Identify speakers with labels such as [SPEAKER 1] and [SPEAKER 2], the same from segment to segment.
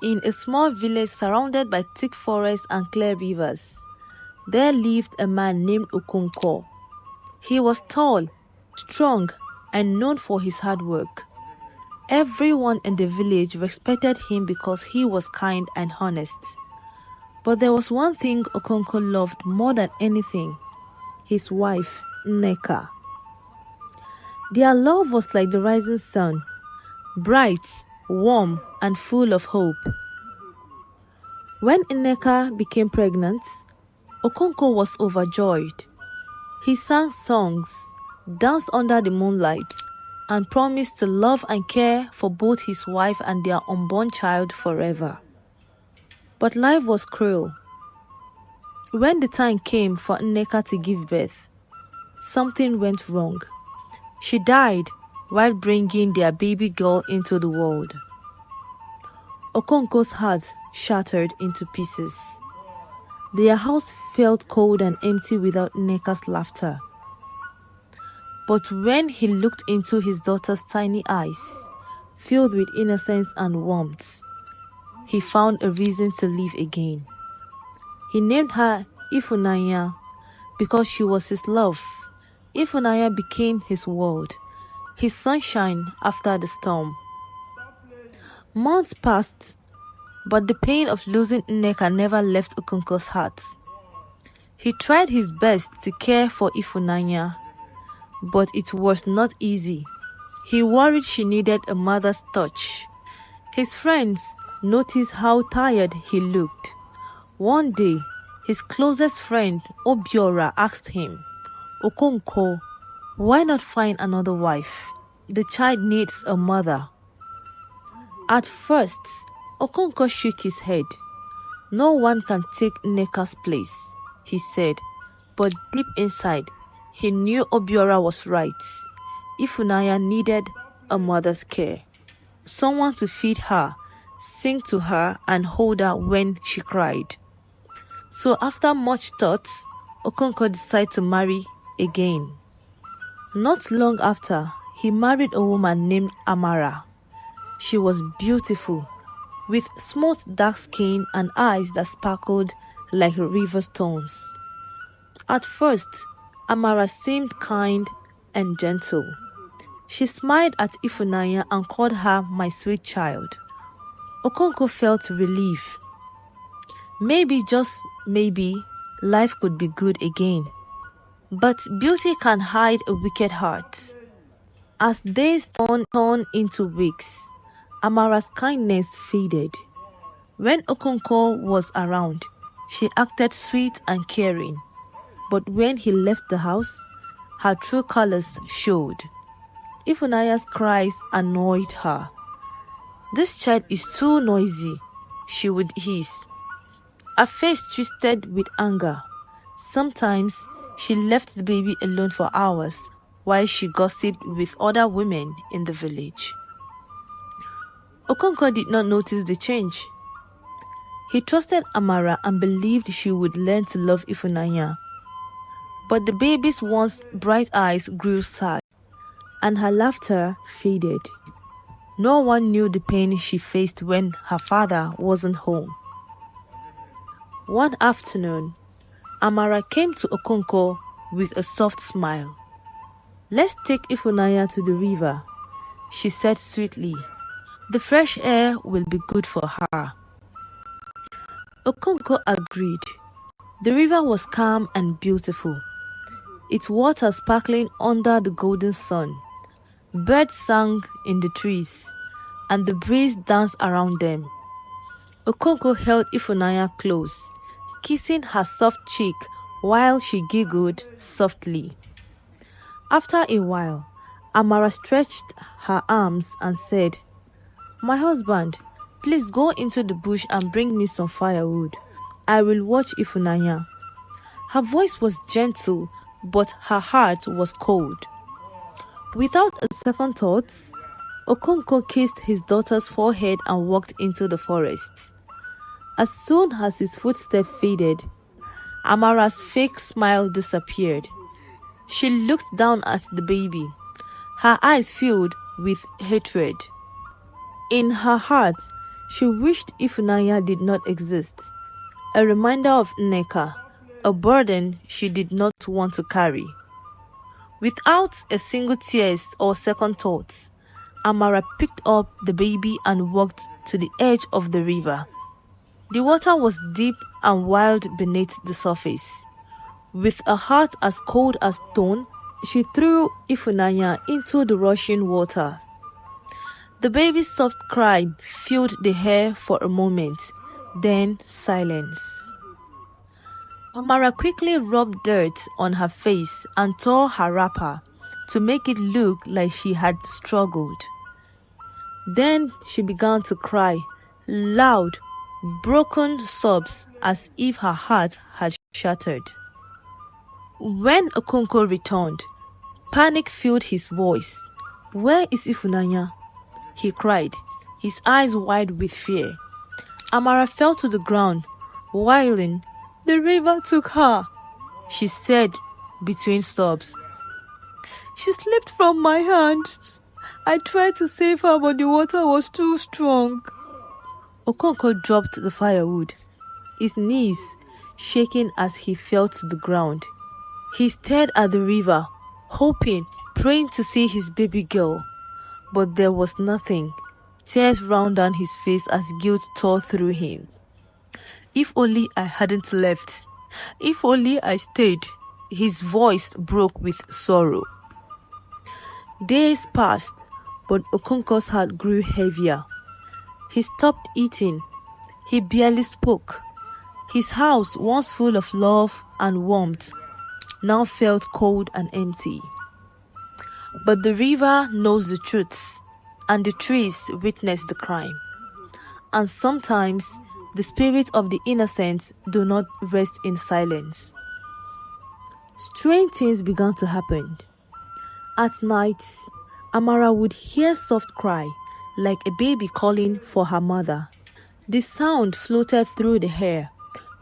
[SPEAKER 1] In a small village surrounded by thick forests and clear rivers, there lived a man named Okonkwo. He was tall, strong, and known for his hard work. Everyone in the village respected him because he was kind and honest. But there was one thing Okonkwo loved more than anything: his wife, Nneka. Their love was like the rising sun, bright, warm, and full of hope. When Nneka became pregnant, Okonkwo was overjoyed. He sang songs, danced under the moonlight, and promised to love and care for both his wife and their unborn child forever. But life was cruel. When the time came for Nneka to give birth, something went wrong. She died while bringing their baby girl into the world. Okonkwo's heart shattered into pieces. Their house felt cold and empty without Nneka's laughter. But when he looked into his daughter's tiny eyes, filled with innocence and warmth, he found a reason to live again. He named her Ifunanya because she was his love. Ifunanya became his world, his sunshine after the storm. Months passed, but the pain of losing Nneka never left Okonkwo's heart. He tried his best to care for Ifunanya, but it was not easy. He worried she needed a mother's touch. His friends noticed how tired he looked. One day, his closest friend Obiora asked him, "Okonkwo, why not find another wife? The child needs a mother." At first, Okonkwo shook his head. "No one can take Nneka's place," he said, but deep inside, he knew Obiora was right. Ifunanya needed a mother's care, someone to feed her, sing to her, and hold her when she cried. So after much thought, Okonkwo decided to marry again. Not long after, he married a woman named Amara. She was beautiful, with smooth dark skin and eyes that sparkled like river stones. At first, Amara seemed kind and gentle. She smiled at Ifunanya and called her "my sweet child." Okonkwo felt relief. Maybe, just maybe, life could be good again. But beauty can hide a wicked heart. As days turned into weeks, Amara's kindness faded. When Okonkwo was around, she acted sweet and caring. But when he left the house, her true colors showed. Ifunanya's cries annoyed her. "This child is too noisy," she would hiss. Her face twisted with anger. Sometimes she left the baby alone for hours while she gossiped with other women in the village. Okonkwo did not notice the change. He trusted Amara and believed she would learn to love Ifunanya. But the baby's once bright eyes grew sad, and her laughter faded. No one knew the pain she faced when her father wasn't home. One afternoon, Amara came to Okonkwo with a soft smile. "Let's take Ifunanya to the river," she said sweetly. "The fresh air will be good for her." Okonkwo agreed. The river was calm and beautiful, its water sparkling under the golden sun. Birds sang in the trees, and the breeze danced around them. Okonkwo held Ifunanya close, kissing her soft cheek while she giggled softly. After a while, Amara stretched her arms and said, "My husband, please go into the bush and bring me some firewood. I will watch Ifunanya." Her voice was gentle, but her heart was cold. Without a second thought, Okonkwo kissed his daughter's forehead and walked into the forest. As soon as his footsteps faded, Amara's fake smile disappeared. She looked down at the baby, her eyes filled with hatred. In her heart, She wished Ifunanya did not exist, a reminder of Nneka, a burden she did not want to carry. Without a single tear or second thought, Amara picked up the baby and walked to the edge of the river. The water was deep and wild beneath the surface. With a heart as cold as stone, she threw Ifunanya into the rushing water. The baby's soft cry filled the air for a moment, then silence. Amara quickly rubbed dirt on her face and tore her wrapper to make it look like she had struggled. Then she began to cry, loud, broken sobs as if her heart had shattered. When Okonkwo returned, panic filled his voice. "Where is Ifunanya?" he cried, his eyes wide with fear. Amara fell to the ground, wailing, "The river took her," she said between sobs. "She slipped from my hands. I tried to save her, but the water was too strong." Okonkwo dropped the firewood, his knees shaking as he fell to the ground. He stared at the river, hoping, praying to see his baby girl. But there was nothing. Tears ran down his face as guilt tore through him. "If only I hadn't left. If only I stayed." His voice broke with sorrow. Days passed, but Okonkwo's heart grew heavier. He stopped eating. He barely spoke. His house, once full of love and warmth, now felt cold and empty. But the river knows the truth, and the trees witness the crime. And sometimes the spirits of the innocent do not rest in silence. Strange things began to happen. At night, Amara would hear soft cry, like a baby calling for her mother. The sound floated through the air,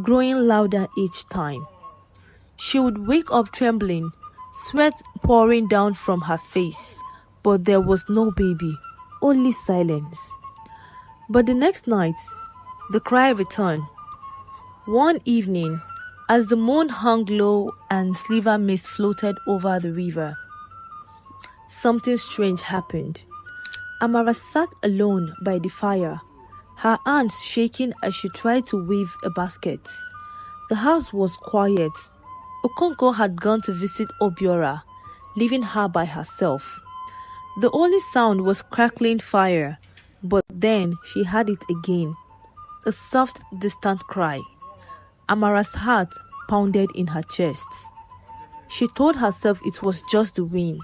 [SPEAKER 1] growing louder each time. She would wake up trembling, sweat pouring down from her face, but there was no baby, only silence. But the next night, the cry returned. One evening, as the moon hung low and silver mist floated over the river, something strange happened. Amara sat alone by the fire, her hands shaking as she tried to weave a basket. The house was quiet. Okonkwo had gone to visit Obiora, leaving her by herself. The only sound was crackling fire, but then she heard it again, a soft, distant cry. Amara's heart pounded in her chest. She told herself it was just the wind,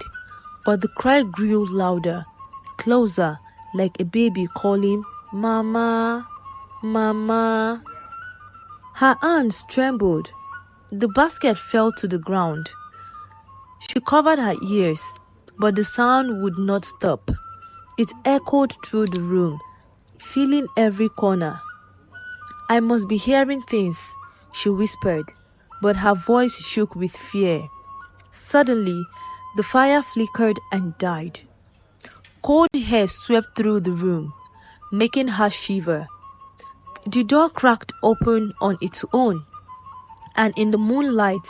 [SPEAKER 1] but the cry grew louder, closer, like a baby calling, "Mama, Mama." Her hands trembled. The basket fell to the ground. She covered her ears, but the sound would not stop. It echoed through the room, filling every corner. "I must be hearing things," she whispered, but her voice shook with fear. Suddenly, the fire flickered and died. Cold air swept through the room, making her shiver. The door cracked open on its own, and in the moonlight,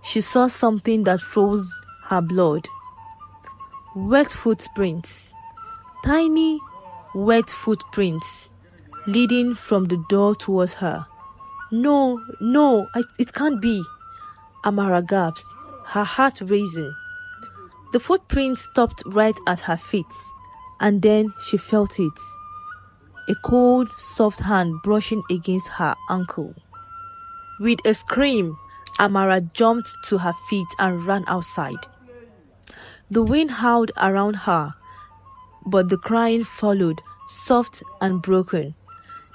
[SPEAKER 1] she saw something that froze her blood. Wet footprints. Tiny, wet footprints leading from the door towards her. No, it can't be," Amara gasped, her heart racing. The footprints stopped right at her feet, and then she felt it. A cold, soft hand brushing against her ankle. With a scream, Amara jumped to her feet and ran outside. The wind howled around her, but the crying followed, soft and broken,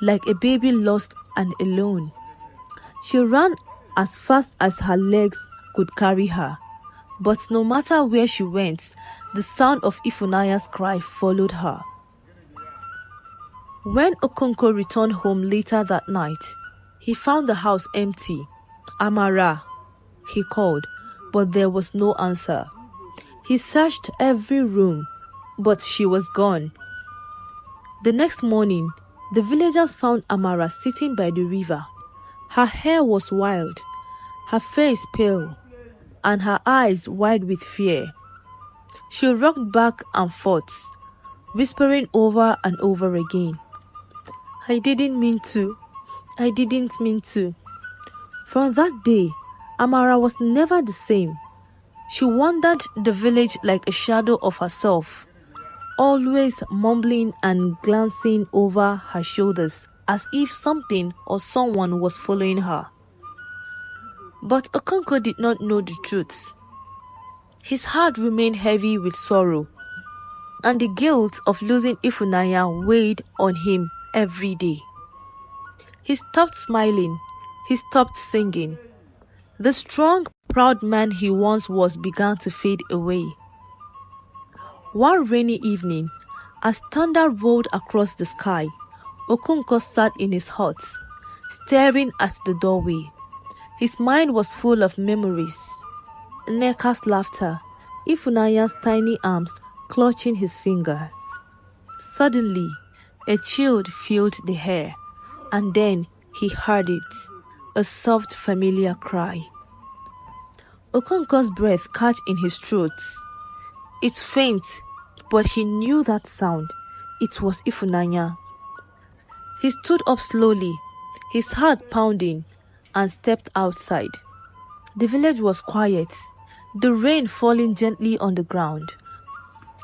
[SPEAKER 1] like a baby lost and alone. She ran as fast as her legs could carry her, but no matter where she went, the sound of Ifunanya's cry followed her. When Okonkwo returned home later that night, he found the house empty. "Amara," he called, but there was no answer. He searched every room, but she was gone. The next morning, The villagers found Amara sitting by the river. Her hair was wild, her face pale, and her eyes wide with fear. She rocked back and forth, whispering over and over again, "I didn't mean to. I didn't mean to." From that day, Amara was never the same. She wandered the village like a shadow of herself, always mumbling and glancing over her shoulders as if something or someone was following her. But Okonkwo did not know the truth. His heart remained heavy with sorrow, and the guilt of losing Ifunanya weighed on him every day. He stopped smiling, he stopped singing. The strong, proud man he once was began to fade away. One rainy evening, as thunder rolled across the sky, Okonkwo sat in his hut, staring at the doorway. His mind was full of memories. Nneka's laughter, Ifunanya's tiny arms clutching his fingers. Suddenly, a chill filled the air, and then he heard it, a soft, familiar cry. Okonkwo's breath caught in his throat. It's faint, but he knew that sound. It was Ifunanya. He stood up slowly, his heart pounding, and stepped outside. The village was quiet, the rain falling gently on the ground.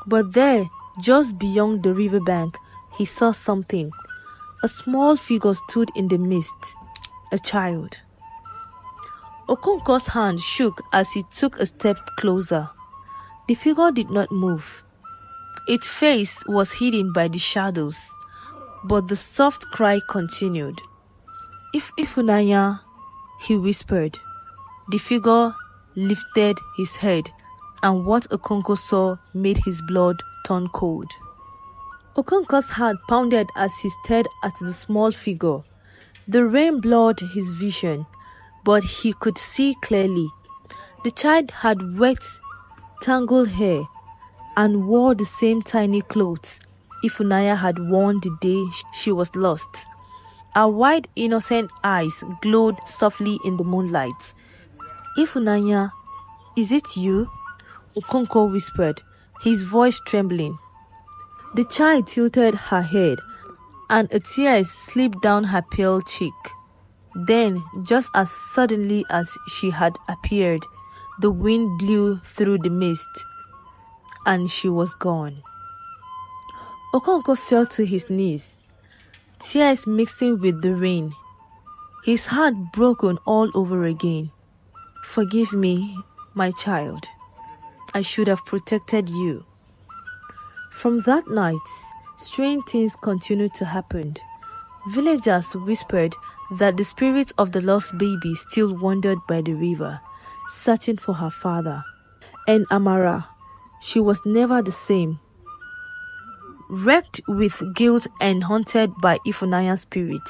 [SPEAKER 1] But there, just beyond the riverbank, he saw something. A small figure stood in the mist, a child. Okonkwo's hand shook as he took a step closer. The figure did not move. Its face was hidden by the shadows, but the soft cry continued. Ifunanya, he whispered. The figure lifted his head, and what Okonkwo saw made his blood turn cold. Okonkwo's heart pounded as he stared at the small figure. The rain blurred his vision, but he could see clearly. The child had wet, tangled hair and wore the same tiny clothes Ifunanya had worn the day she was lost. Her wide, innocent eyes glowed softly in the moonlight. "Ifunanya, is it you?" Okonkwo whispered, his voice trembling. The child tilted her head, and a tear slipped down her pale cheek. Then, just as suddenly as she had appeared, the wind blew through the mist, and she was gone. Okonkwo fell to his knees, tears mixing with the rain, his heart broken all over again. "Forgive me, my child. I should have protected you." From that night, strange things continued to happen. Villagers whispered that the spirit of the lost baby still wandered by the river, searching for her father. And Amara, she was never the same. Wrecked with guilt and haunted by Ifunanya's spirit,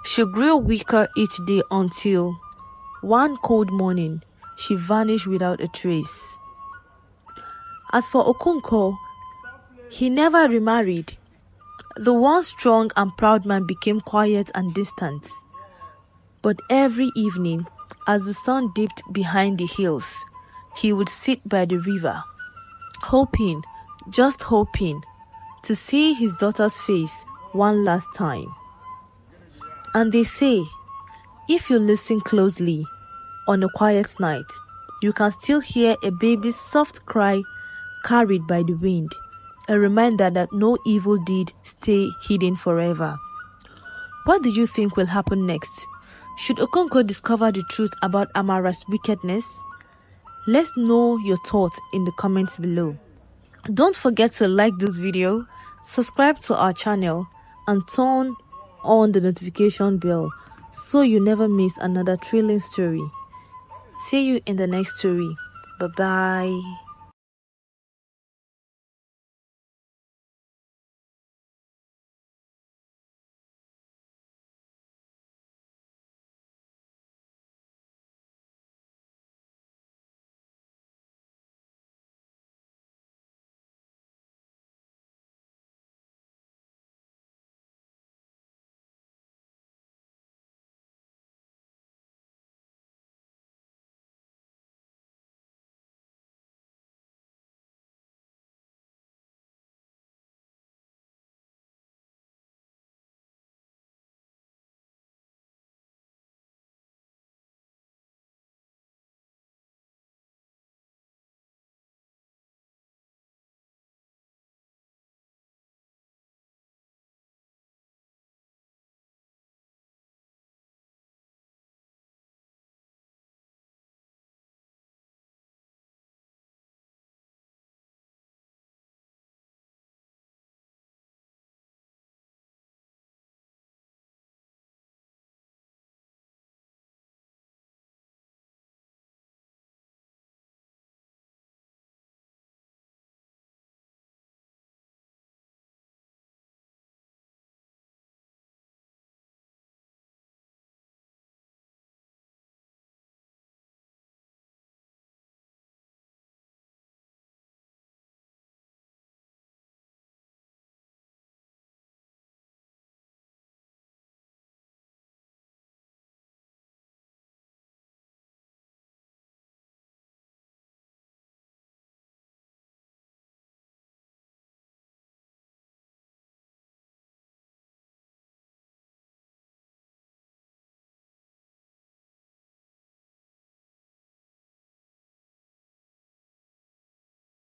[SPEAKER 1] she grew weaker each day until one cold morning she vanished without a trace. As for Okonkwo, he never remarried. The once strong and proud man became quiet and distant. But every evening, as the sun dipped behind the hills, he would sit by the river, hoping, just hoping, to see his daughter's face one last time. And they say, if you listen closely, on a quiet night, you can still hear a baby's soft cry carried by the wind, a reminder that no evil deed stay hidden forever. What do you think will happen next? Should Okonkwo discover the truth about Amara's wickedness? Let's know your thoughts in the comments below. Don't forget to like this video, subscribe to our channel, and turn on the notification bell so you never miss another thrilling story. See you in the next story. Bye bye.